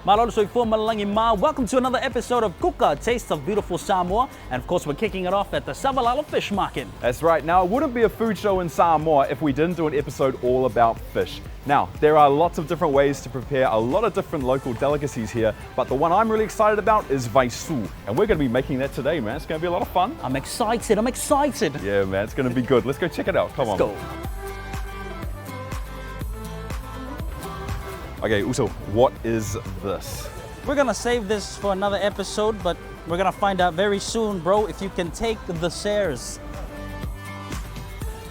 Malolo soy fo malangi ma. Welcome to another episode of Kuka, Taste of Beautiful Samoa. And of course, we're kicking it off at the SnL Fish Market. That's right. Now, it wouldn't be a food show in Samoa if we didn't do an episode all about fish. Now, there are lots of different ways to prepare a lot of different local delicacies here, but the one I'm really excited about is Vaisū. And we're going to be making that today, man. It's going to be a lot of fun. I'm excited. Yeah, man, it's going to be good. Let's go check it out. Come on. Let's go. Okay, Uso, what is this? We're gonna save this for another episode, but we're gonna find out very soon, bro, if you can take the shares.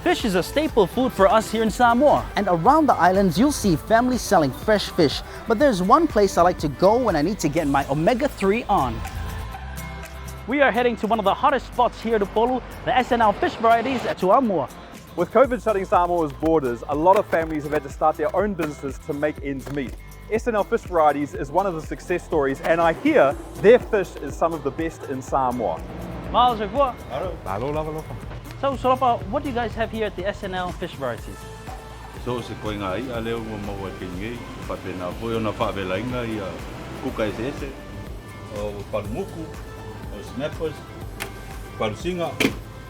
Fish is a staple food for us here in Samoa. And around the islands, you'll see families selling fresh fish. But there's one place I like to go when I need to get my omega-3 on. We are heading to one of the hottest spots here to Polu, the SnL Fish Varieties at Tuamua. With COVID shutting Samoa's borders, a lot of families have had to start their own businesses to make ends meet. SnL Fish Varieties is one of the success stories, and I hear their fish is some of the best in Samoa. So, Solopa, what do you guys have here at the SnL Fish Varieties? So se koe ngā ia leo mo mo ke ngai pa pena foi ona faafetai ngai kuka ese o palmuku o snappers palusinga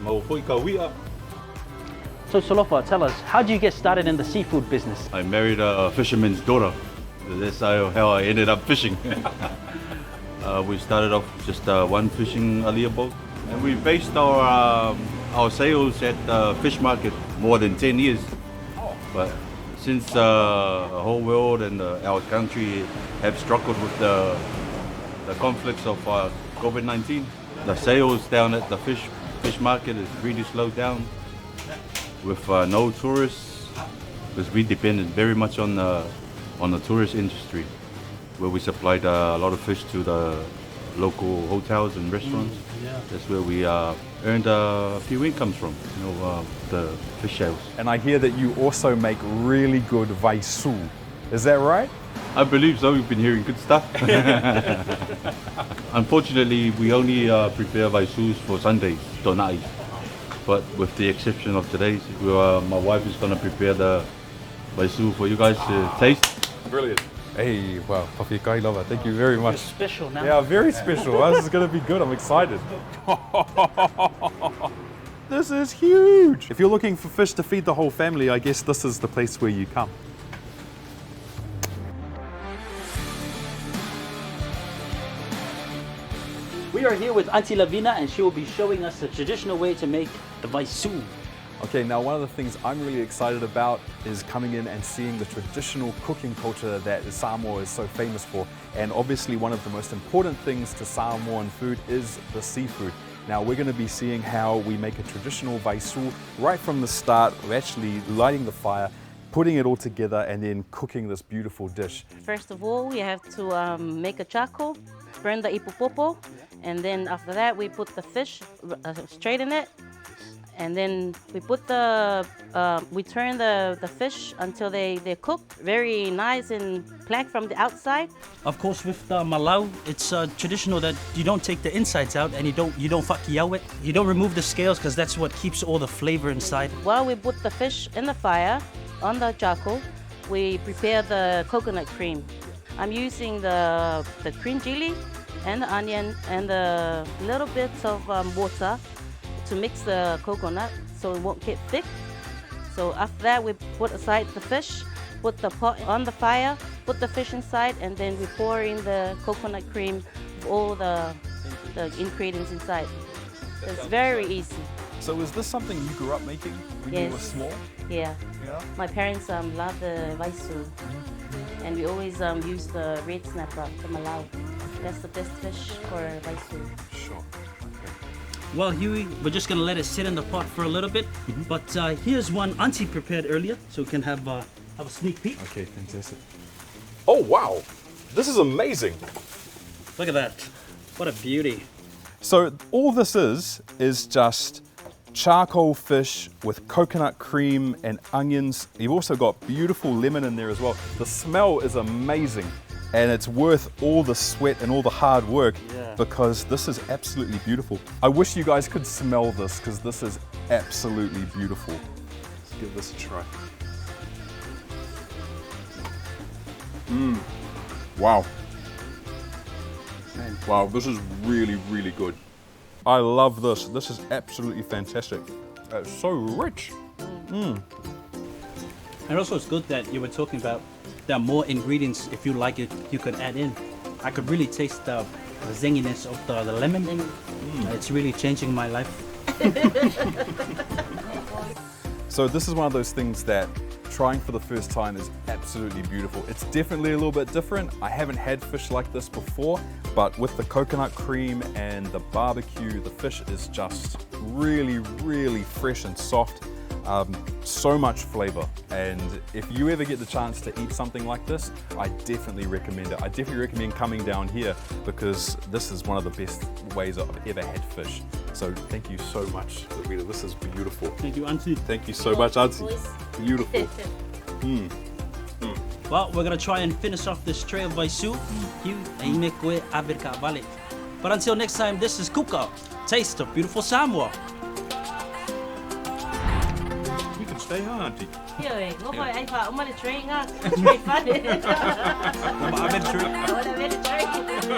mo foi kawia. So Solopa, tell us, how did you get started in the seafood business? I married a fisherman's daughter. That's how I ended up fishing. We started off just one fishing alia boat, and we based our sales at the fish market more than 10 years. But since the whole world and our country have struggled with the conflicts of COVID-19, the sales down at the fish market is really slowed down with no tourists, because we depended very much on the tourist industry, where we supplied a lot of fish to the local hotels and restaurants. That's where we earned a few incomes from, the fish sales. And I hear that you also make really good Vaisū. Is that right? I believe so. We've been hearing good stuff. Unfortunately, we only prepare Vaisūs for Sundays, tonai. But with the exception of today's, my wife is going to prepare the Vaisū for you guys to taste. Brilliant. Hey, wow, Papi Kai Lova, thank you very much. It's special now. Yeah, very special. This is going to be good. I'm excited. This is huge. If you're looking for fish to feed the whole family, I guess this is the place where you come. We are here with Auntie Lavina, and she will be showing us the traditional way to make the Vaisū. Okay, now one of the things I'm really excited about is coming in and seeing the traditional cooking culture that Samoa is so famous for. And obviously one of the most important things to Samoan food is the seafood. Now we're going to be seeing how we make a traditional Vaisū right from the start, of actually lighting the fire, putting it all together, and then cooking this beautiful dish. First of all, we have to make a charcoal, burn the ipupopo, and then after that we put the fish straight in it. And then we put we turn the fish until they're cooked, very nice and black from the outside. Of course, with the malau, it's traditional that you don't take the insides out and you don't whakiau it. You don't remove the scales because that's what keeps all the flavor inside. While we put the fish in the fire on the charcoal, we prepare the coconut cream. I'm using the green chili and the onion and a little bit of water to mix the coconut so it won't get thick. So after that, we put aside the fish, put the pot on the fire, put the fish inside, and then we pour in the coconut cream with all the ingredients inside. It's very easy. So is this something you grew up making when you were small? Yeah. Yeah. My parents love the Vaisū, and we always use the red snapper, the malau. That's the best fish for Vaisū. Sure. Well, Hughie, we're just going to let it sit in the pot for a little bit. But here's one Auntie prepared earlier, so we can have a sneak peek. Okay, fantastic. Oh, wow. This is amazing. Look at that. What a beauty. So all this is just charcoal fish with coconut cream and onions. You've also got beautiful lemon in there as well. The smell is amazing. And it's worth all the sweat and all the hard work because this is absolutely beautiful. I wish you guys could smell this because this is absolutely beautiful. Let's give this a try. Wow. Wow, this is really, really good. I love this. This is absolutely fantastic. It's so rich. And also it's good that you were talking about there are more ingredients, if you like it, you could add in. I could really taste the zinginess of the lemon. It's really changing my life. So this is one of those things that trying for the first time is absolutely beautiful. It's definitely a little bit different. I haven't had fish like this before, but with the coconut cream and the barbecue, the fish is just really, really fresh and soft. So much flavor, and if you ever get the chance to eat something like this, I definitely recommend it. I definitely recommend coming down here because this is one of the best ways I've ever had fish. So thank you so much, Lavina. This is beautiful. Thank you, Auntie. Thank you so much, Auntie. Beautiful. Well, we're gonna try and finish off this tray of Vaisū. But until next time, this is Kuka. Taste of beautiful Samoa. You can stay on, Auntie. Yeah, ngô phải anh phải ông mà train á, train phát đi. I'm in tree. Train.